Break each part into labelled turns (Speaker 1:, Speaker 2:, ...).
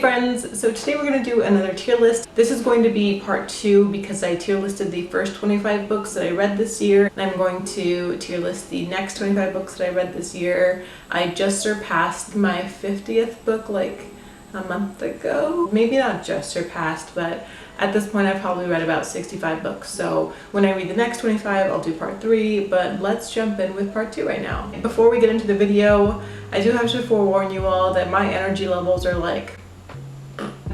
Speaker 1: friends, so today we're going to do another tier list. This is going to be part 2 because I tier listed the first 25 books that I read this year, and I'm going to tier list the next 25 books that I read this year. I just surpassed my 50th book like a month ago. Maybe not just surpassed, but at this point I've probably read about 65 books. So when I read the next 25, I'll do part 3, but let's jump in with part 2 right now. Before we get into the video, I do have to forewarn you all that my energy levels are like...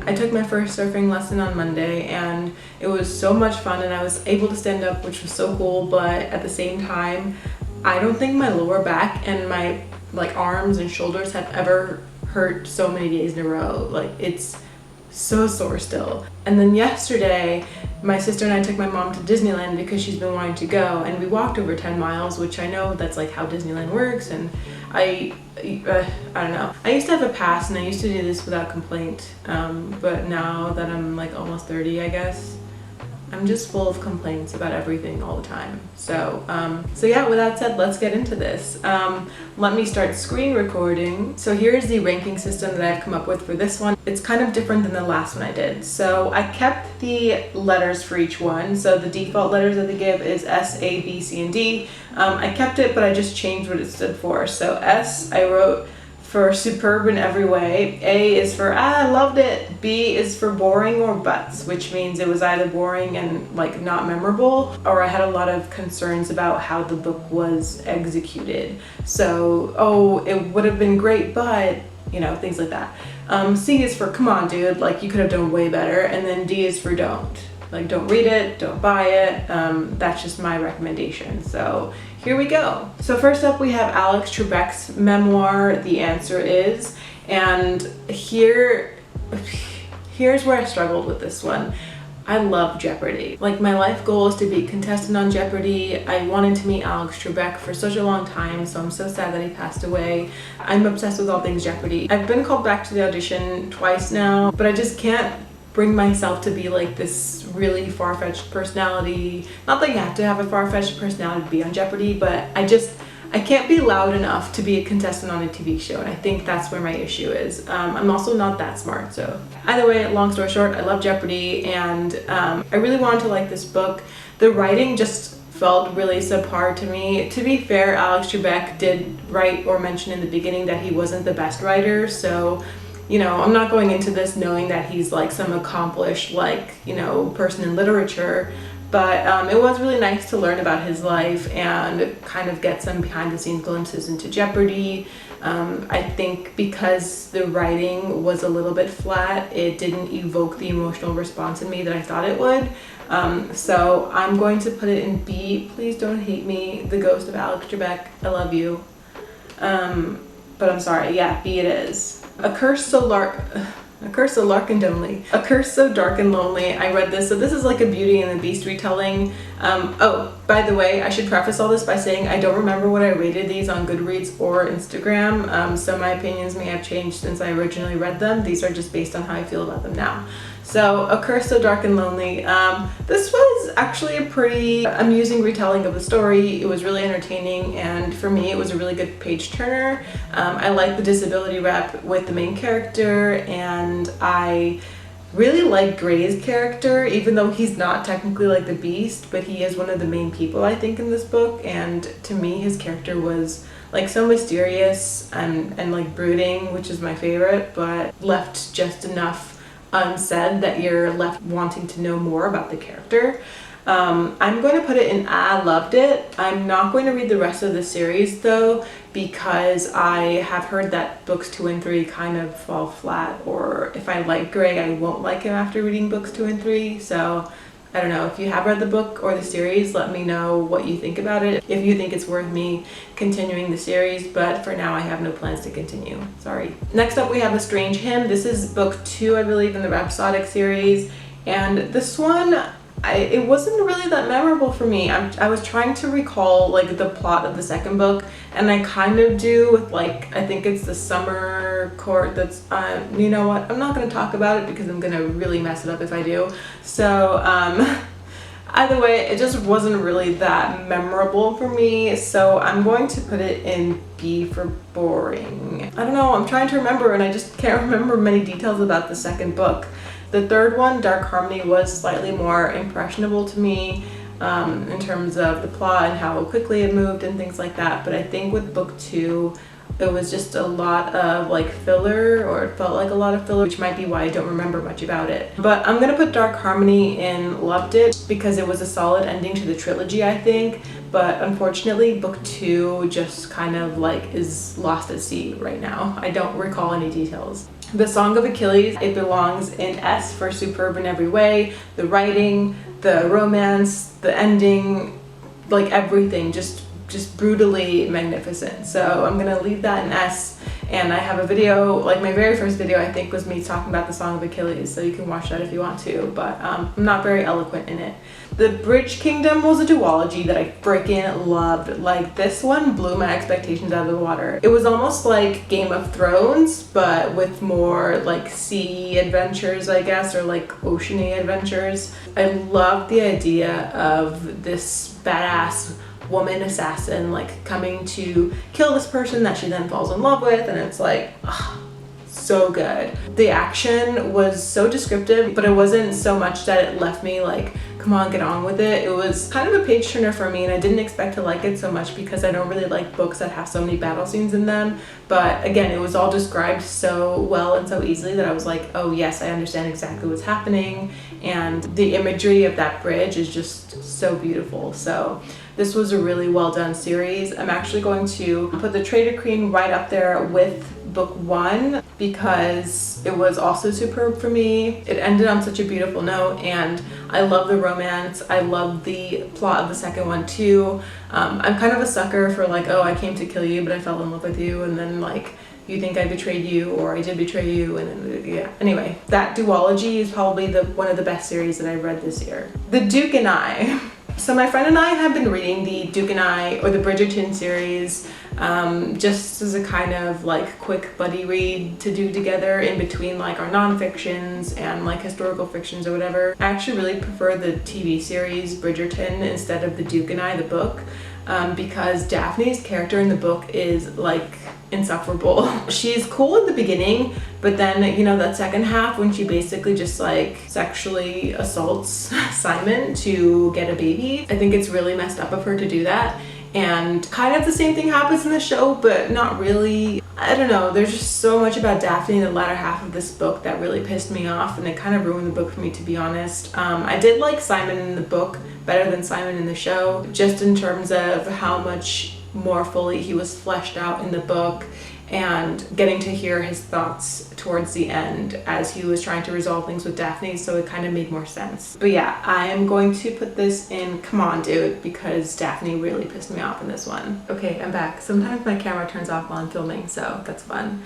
Speaker 1: I took my first surfing lesson on Monday and it was so much fun and I was able to stand up, which was so cool, but at the same time, I don't think my lower back and my arms and shoulders have ever hurt so many days in a row. Like, it's so sore still. And then yesterday, my sister and I took my mom to Disneyland because she's been wanting to go, and we walked over 10 miles, which I know that's like how Disneyland works, and I don't know. I used to have a pass and I used to do this without complaint, but now that I'm like almost 30, I guess, I'm just full of complaints about everything all the time. So yeah, with that said, let's get into this. Let me start screen recording. So here is the ranking system that I've come up with for this one. It's kind of different than the last one I did. So I kept the letters for each one. So the default letters that they give is S, A, B, C, and D. I kept it, but I just changed what it stood for. So S, I wrote for superb in every way. A is for I loved it. B is for boring or butts, which means it was either boring and like not memorable, or I had a lot of concerns about how the book was executed. So, oh, it would have been great, but, you know, things like that. C is for come on, dude, like you could have done way better. And then D is for don't. Like, don't read it, don't buy it. That's just my recommendation. So here we go. So first up we have Alex Trebek's memoir, The Answer Is. And here's where I struggled with this one. I love Jeopardy. Like, my life goal is to be a contestant on Jeopardy. I wanted to meet Alex Trebek for such a long time, so I'm so sad that he passed away. I'm obsessed with all things Jeopardy. I've been called back to the audition twice now, but I just can't bring myself to be like this really far-fetched personality. Not that you have to have a far-fetched personality to be on Jeopardy, but I can't be loud enough to be a contestant on a TV show, and I think that's where my issue is. I'm also not that smart, so either way, long story short, I love Jeopardy, and I really wanted to like this book. The writing just felt really subpar to me. To be fair, Alex Trebek did write or mention in the beginning that he wasn't the best writer, so you know, I'm not going into this knowing that he's like some accomplished, like, you know, person in literature, but it was really nice to learn about his life and kind of get some behind the scenes glimpses into Jeopardy. I think because the writing was a little bit flat, it didn't evoke the emotional response in me that I thought it would. So I'm going to put it in B. Please don't hate me, The Ghost of Alex Trebek. I love you. But I'm sorry, yeah, B it is. A Curse So Dark and Lonely. A Curse So Dark and Lonely. I read this, so this is like a Beauty and the Beast retelling. Oh, by the way, I should preface all this by saying I don't remember what I rated these on Goodreads or Instagram, so my opinions may have changed since I originally read them. These are just based on how I feel about them now. So, A Curse So Dark and Lonely. This was actually a pretty amusing retelling of the story. It was really entertaining, and for me it was a really good page turner. I like the disability rep with the main character, and I really like Gray's character, even though he's not technically like the Beast, but he is one of the main people, I think, in this book, and to me his character was like so mysterious and like brooding, which is my favorite, but left just enough unsaid that you're left wanting to know more about the character. I'm going to put it in I loved it. I'm not going to read the rest of the series though, because I have heard that books 2 and 3 kind of fall flat, or if I like Gray, I won't like him after reading books 2 and 3. So I don't know, if you have read the book or the series, let me know what you think about it, if you think it's worth me continuing the series, but for now I have no plans to continue. Sorry. Next up we have A Strange Hymn. This is book 2, I believe, in the Rhapsodic series, and this one, it wasn't really that memorable for me. I was trying to recall like the plot of the second book, and I kind of do with like, I think it's the summer court that's, you know what, I'm not going to talk about it because I'm going to really mess it up if I do. So either way, it just wasn't really that memorable for me, so I'm going to put it in B for boring. I don't know, I'm trying to remember and I just can't remember many details about the second book. The third one, Dark Harmony, was slightly more impressionable to me in terms of the plot and how quickly it moved and things like that. But I think with book 2, it was just a lot of like filler, or it felt like a lot of filler, which might be why I don't remember much about it. But I'm gonna put Dark Harmony in loved it because it was a solid ending to the trilogy, I think. But unfortunately, book 2 just kind of like is lost at sea right now. I don't recall any details. The Song of Achilles, it belongs in S for superb in every way. The writing, the romance, the ending, like everything, just brutally magnificent. So I'm gonna leave that in S, and I have a video, like my very first video I think was me talking about the Song of Achilles, so you can watch that if you want to, but I'm not very eloquent in it. The Bridge Kingdom was a duology that I freaking loved. Like, this one blew my expectations out of the water. It was almost like Game of Thrones, but with more like sea adventures, I guess, or like oceany adventures. I loved the idea of this badass woman assassin like coming to kill this person that she then falls in love with, and it's like, ugh, so good. The action was so descriptive, but it wasn't so much that it left me like, come on, get on with it. It was kind of a page turner for me, and I didn't expect to like it so much because I don't really like books that have so many battle scenes in them. But again, it was all described so well and so easily that I was like, oh yes, I understand exactly what's happening. And the imagery of that bridge is just so beautiful. So this was a really well done series. I'm actually going to put the Traitor Queen right up there with book 1 because it was also superb for me. It ended on such a beautiful note, and I love the romance. I love the plot of the second one too. I'm kind of a sucker for like, oh, I came to kill you, but I fell in love with you, and then like, you think I betrayed you, or I did betray you, and then, yeah. Anyway, that duology is probably one of the best series that I've read this year. The Duke and I. So my friend and I have been reading the Duke and I, or the Bridgerton series, just as a kind of like quick buddy read to do together in between like our nonfictions and like historical fictions or whatever. I actually really prefer the TV series Bridgerton instead of the Duke and I, the book, because Daphne's character in the book is like insufferable. She's cool at the beginning, but then, you know, that second half when she basically just like sexually assaults Simon to get a baby, I think it's really messed up of her to do that. And kind of the same thing happens in the show, but not really. I don't know, there's just so much about Daphne in the latter half of this book that really pissed me off, and it kind of ruined the book for me, to be honest. I did like Simon in the book better than Simon in the show, just in terms of how much more fully he was fleshed out in the book, and getting to hear his thoughts towards the end as he was trying to resolve things with Daphne, so it kind of made more sense. But yeah, I am going to put this in come on dude, because Daphne really pissed me off in this one. Okay, I'm back. Sometimes my camera turns off while I'm filming, so that's fun.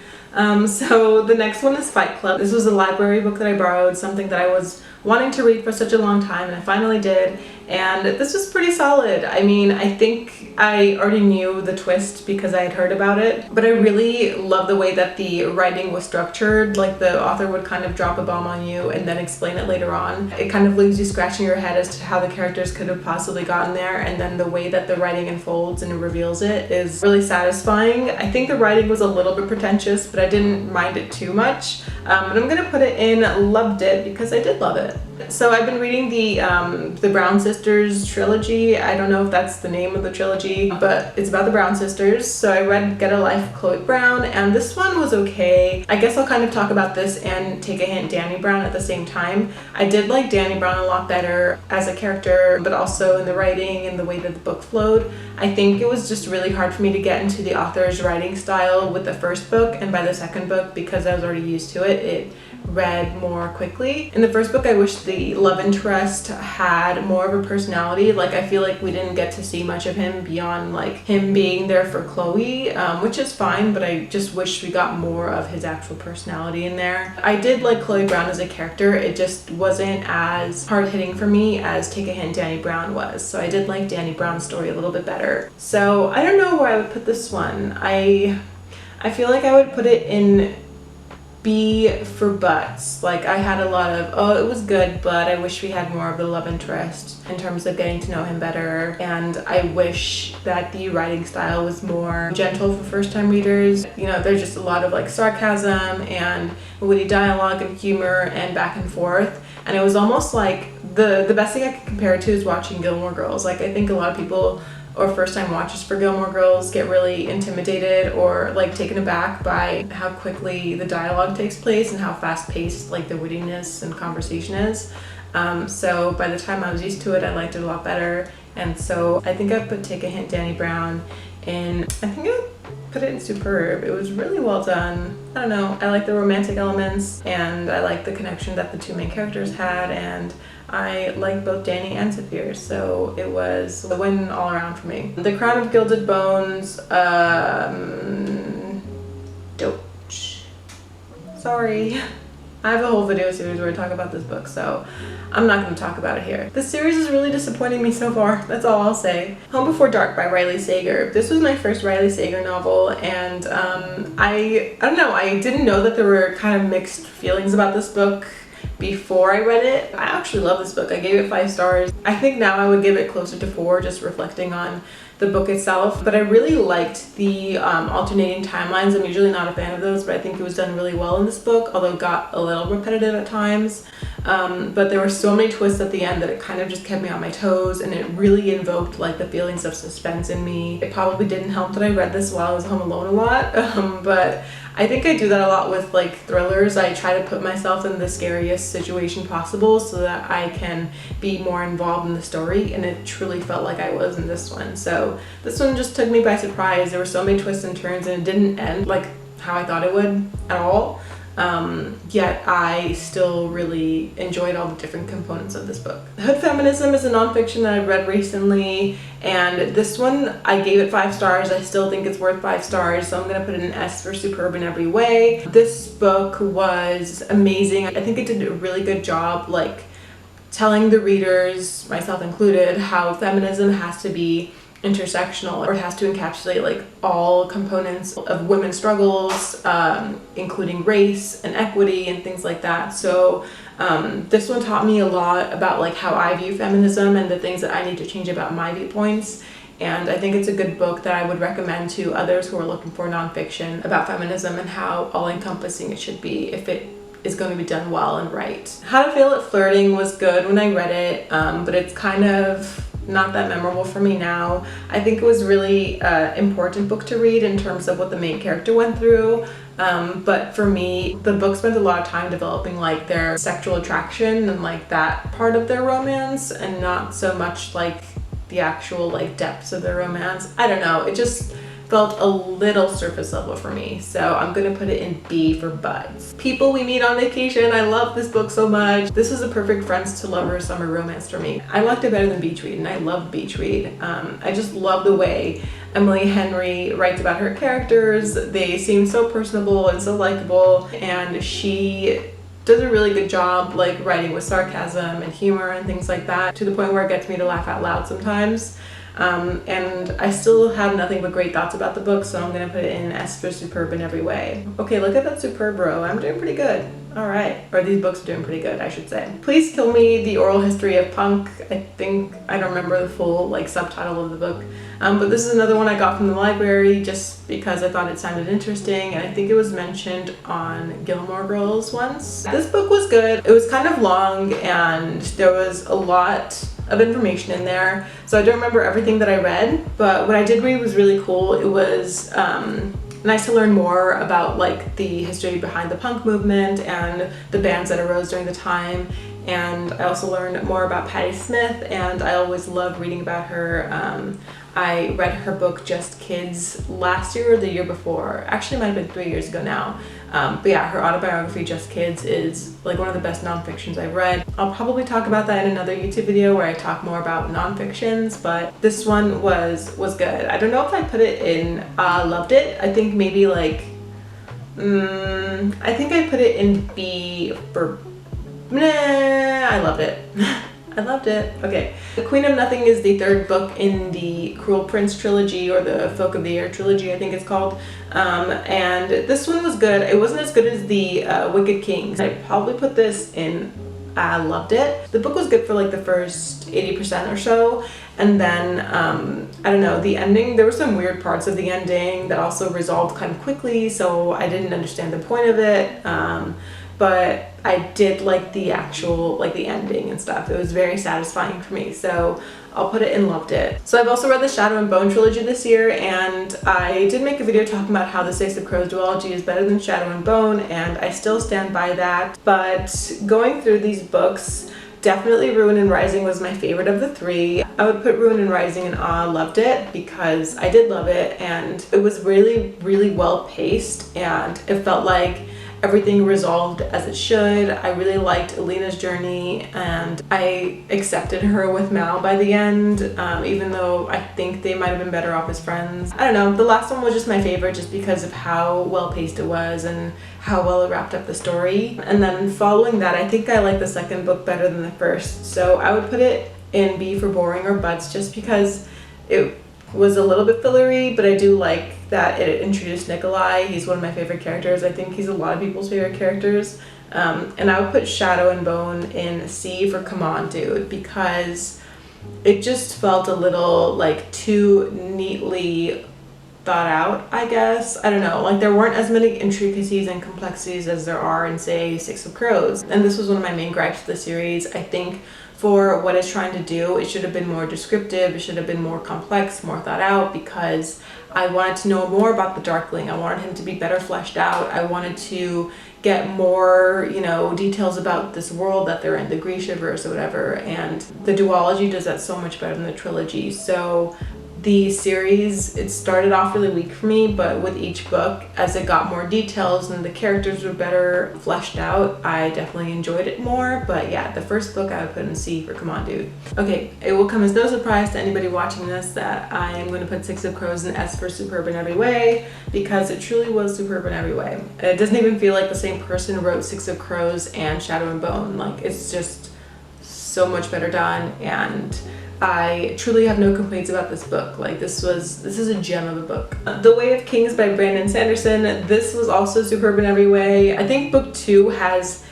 Speaker 1: So the next one is Fight Club. This was a library book that I borrowed, something that I was wanting to read for such a long time, and I finally did, and this was pretty solid. I mean, I think I already knew the twist because I had heard about it, but I really love the way that the writing was structured. Like, the author would kind of drop a bomb on you and then explain it later on. It kind of leaves you scratching your head as to how the characters could have possibly gotten there, and then the way that the writing unfolds and reveals it is really satisfying. I think the writing was a little bit pretentious, but I didn't mind it too much. But I'm gonna put it in loved it because I did love it. So I've been reading the Brown Sisters trilogy. I don't know if that's the name of the trilogy, but it's about the Brown sisters. So I read Get a Life, Chloe Brown, and this one was okay. I guess I'll kind of talk about this and take a hint, Dani Brown, at the same time. I did like Dani Brown a lot better as a character, but also in the writing and the way that the book flowed. I think it was just really hard for me to get into the author's writing style with the first book, and by the second book, because I was already used to it, it read more quickly. In the first book, I wish the love interest had more of a personality. Like, I feel like we didn't get to see much of him beyond like him being there for Chloe, which is fine, but I just wish we got more of his actual personality in there. I did like Chloe Brown as a character. It just wasn't as hard-hitting for me as Take a Hint, Dani Brown was. So I did like Dani Brown's story a little bit better. So I don't know where I would put this one. I feel like I would put it in B for butts. Like, I had a lot of, oh, it was good, but I wish we had more of the love interest in terms of getting to know him better. And I wish that the writing style was more gentle for first-time readers. You know, there's just a lot of like sarcasm and witty dialogue and humor and back and forth. And it was almost like the best thing I could compare it to is watching Gilmore Girls. Like, I think a lot of people or first-time watchers for Gilmore Girls get really intimidated or like taken aback by how quickly the dialogue takes place and how fast-paced like the wittiness and conversation is. So by the time I was used to it, I liked it a lot better. And so I think I put Take a Hint, Dani Brown in, I think I put it in superb. It was really well done. I don't know, I like the romantic elements and I like the connection that the two main characters had, and I like both Dani and Saphir, so it was a win all around for me. The Crown of Gilded Bones, dope. Sorry. I have a whole video series where I talk about this book, so I'm not going to talk about it here. This series is really disappointing me so far, that's all I'll say. Home Before Dark by Riley Sager. This was my first Riley Sager novel, and I don't know, I didn't know that there were kind of mixed feelings about this book before I read it. I actually love this book. I gave it 5 stars. I think now I would give it closer to 4, just reflecting on the book itself, but I really liked the alternating timelines. I'm usually not a fan of those, but I think it was done really well in this book, although it got a little repetitive at times. But there were so many twists at the end that it kind of just kept me on my toes, and it really invoked like the feelings of suspense in me. It probably didn't help that I read this while I was home alone a lot, but I think I do that a lot with like thrillers. I try to put myself in the scariest situation possible so that I can be more involved in the story, and it truly felt like I was in this one. So this one just took me by surprise. There were so many twists and turns, and it didn't end like how I thought it would at all. Yet I still really enjoyed all the different components of this book. Hood Feminism is a nonfiction that I've read recently, and this one I gave it 5 stars. I still think it's worth 5 stars, so I'm gonna put it an S for superb in every way. This book was amazing. I think it did a really good job like telling the readers, myself included, how feminism has to be intersectional, or has to encapsulate like all components of women's struggles, including race and equity and things like that. So this one taught me a lot about like how I view feminism and the things that I need to change about my viewpoints. And I think it's a good book that I would recommend to others who are looking for nonfiction about feminism and how all-encompassing it should be if it is going to be done well and right. How to Fail at Flirting was good when I read it, but it's kind of not that memorable for me now. I think it was a really important book to read in terms of what the main character went through, but for me, the book spent a lot of time developing like their sexual attraction and like that part of their romance, and not so much like the actual like depths of their romance. I don't know, it just felt a little surface level for me, so I'm gonna put it in B for buds. People We Meet on Vacation. I love this book so much. This was a perfect friends to lovers summer romance for me. I liked it better than Beach Read, and I love Beach Read. I just love the way Emily Henry writes about her characters. They seem so personable and so likable, and she does a really good job like writing with sarcasm and humor and things like that, to the point where it gets me to laugh out loud sometimes. And I still have nothing but great thoughts about the book, so I'm gonna put it in S for superb in every way. Okay, look at that superb row. I'm doing pretty good. All right, or these books are doing pretty good, I should say. Please Kill Me, The Oral History of Punk. I don't remember the full like subtitle of the book, but this is another one I got from the library just because I thought it sounded interesting, and I think it was mentioned on Gilmore Girls once. This book was good. It was kind of long, and there was a lot of information in there, so I don't remember everything that I read, but what I did read was really cool. It was nice to learn more about like the history behind the punk movement and the bands that arose during the time, and I also learned more about Patti Smith, and I always loved reading about her. I read her book Just Kids last year or the year before. Actually, it might have been 3 years ago now. But yeah, her autobiography Just Kids is like one of the best nonfictions I've read. I'll probably talk about that in another YouTube video where I talk more about nonfictions, but this one was good. I don't know if I put it in loved it. I think maybe like, I think I put it in B for, I loved it. I loved it. Okay. The Queen of Nothing is the third book in the Cruel Prince trilogy, or the Folk of the Air trilogy, I think it's called. And this one was good. It wasn't as good as the Wicked Kings. I'd probably put this in I loved it. The book was good for like the first 80% or so, and then I don't know, the ending, there were some weird parts of the ending that also resolved kind of quickly, so I didn't understand the point of it, but I did like the actual, like the ending and stuff. It was very satisfying for me, so I'll put it in loved it. So I've also read the Shadow and Bone trilogy this year, and I did make a video talking about how the Six of Crows duology is better than Shadow and Bone, and I still stand by that. But going through these books, definitely Ruin and Rising was my favorite of the three. I would put Ruin and Rising in loved it, because I did love it, and it was really, really well paced, and it felt like everything resolved as it should. I really liked Alina's journey, and I accepted her with Mal by the end, even though I think they might have been better off as friends. I don't know, the last one was just my favorite just because of how well paced it was and how well it wrapped up the story. And then following that, I think I like the second book better than the first, so I would put it in B for boring or butts, just because it was a little bit fillery, but I do like that it introduced Nikolai. He's one of my favorite characters. I think he's a lot of people's favorite characters. And I would put Shadow and Bone in C for Come On Dude, because it just felt a little like too neatly thought out, I guess. I don't know, like there weren't as many intricacies and complexities as there are in, say, Six of Crows. And this was one of my main gripes of the series. I think for what it's trying to do, it should have been more descriptive, it should have been more complex, more thought out, because I wanted to know more about the Darkling. I wanted him to be better fleshed out. I wanted to get more, you know, details about this world that they're in, the Grishaverse or whatever, and the duology does that so much better than the trilogy. So the series, it started off really weak for me, but with each book, as it got more details and the characters were better fleshed out, I definitely enjoyed it more. But yeah, the first book I would put in C for Come On Dude. Okay, it will come as no surprise to anybody watching this that I am going to put Six of Crows in S for superb in every way, because it truly was superb in every way. It doesn't even feel like the same person wrote Six of Crows and Shadow and Bone. Like, it's just so much better done, and I truly have no complaints about this book. Like, this is a gem of a book. The Way of Kings by Brandon Sanderson. This was also superb in every way. I think book 2 has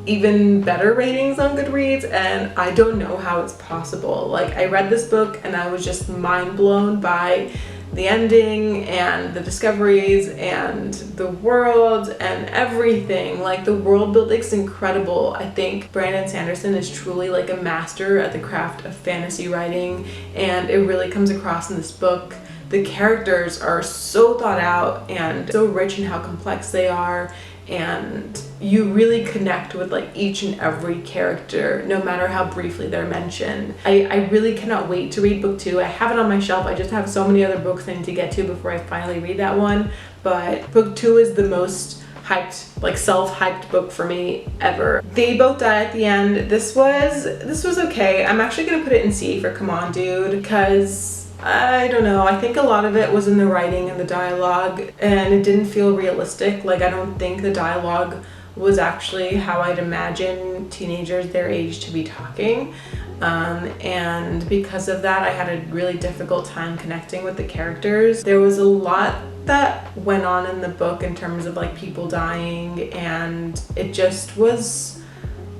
Speaker 1: even better ratings on Goodreads, and I don't know how it's possible. Like, I read this book and I was just mind blown by the ending and the discoveries and the world and everything. Like, the world building's incredible. I think Brandon Sanderson is truly like a master at the craft of fantasy writing, and it really comes across in this book. The characters are so thought out and so rich in how complex they are, and you really connect with like each and every character, no matter how briefly they're mentioned. I really cannot wait to read book 2. I have it on my shelf. I just have so many other books I need to get to before I finally read that one. But book 2 is the most hyped, like self-hyped book for me ever. They both die at the end. This was okay. I'm actually gonna put it in C for Come On Dude, because I don't know, I think a lot of it was in the writing and the dialogue, and it didn't feel realistic. Like, I don't think the dialogue was actually how I'd imagine teenagers their age to be talking. And because of that, I had a really difficult time connecting with the characters. There was a lot that went on in the book in terms of like people dying, and it just was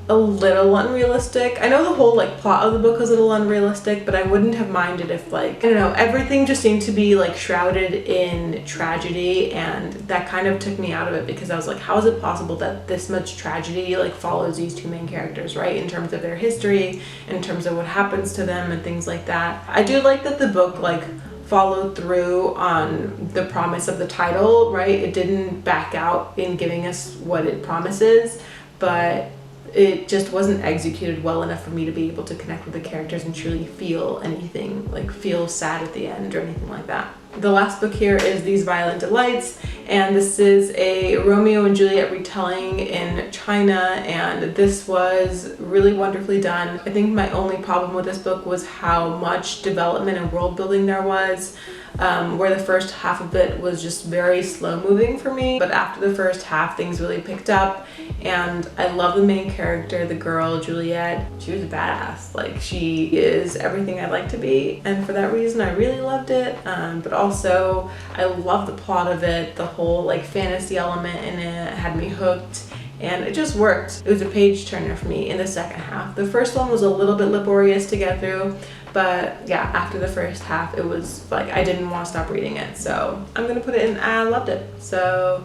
Speaker 1: a little unrealistic. I know the whole like plot of the book was a little unrealistic, but I wouldn't have minded if, like, I don't know, everything just seemed to be like shrouded in tragedy, and that kind of took me out of it, because I was like, how is it possible that this much tragedy like follows these two main characters, right, in terms of their history, in terms of what happens to them and things like that. I do like that the book like followed through on the promise of the title, right? It didn't back out in giving us what it promises, but it just wasn't executed well enough for me to be able to connect with the characters and truly feel anything, like feel sad at the end or anything like that. The last book here is These Violent Delights, and this is a Romeo and Juliet retelling in China, and this was really wonderfully done. I think my only problem with this book was how much development and world building there was. where the first half of it was just very slow moving for me, but after the first half things really picked up, and I love the main character, the girl Juliet. She was a badass. Like, she is everything I'd like to be, and for that reason I really loved it. But also I love the plot of it. The whole like fantasy element in it had me hooked, and it just worked. It was a page turner for me in the second half. The first one was a little bit laborious to get through, but yeah, after the first half it was like I didn't want to stop reading it. So I'm gonna put it in I loved it. So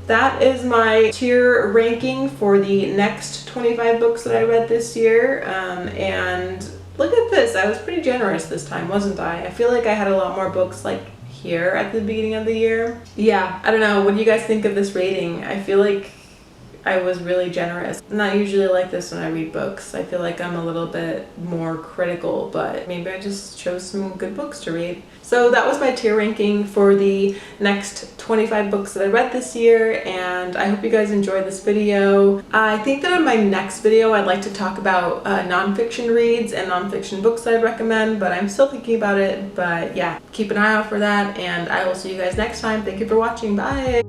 Speaker 1: that is my tier ranking for the next 25 books that I read this year. And look at this, I was pretty generous this time, wasn't I? I feel like I had a lot more books like here at the beginning of the year. Yeah, I don't know, what do you guys think of this rating? I feel like I was really generous. I'm not usually like this when I read books. I feel like I'm a little bit more critical, but maybe I just chose some good books to read. So that was my tier ranking for the next 25 books that I read this year, and I hope you guys enjoyed this video. I think that in my next video I'd like to talk about nonfiction reads and nonfiction books that I'd recommend, but I'm still thinking about it. But yeah, keep an eye out for that, and I will see you guys next time. Thank you for watching. Bye!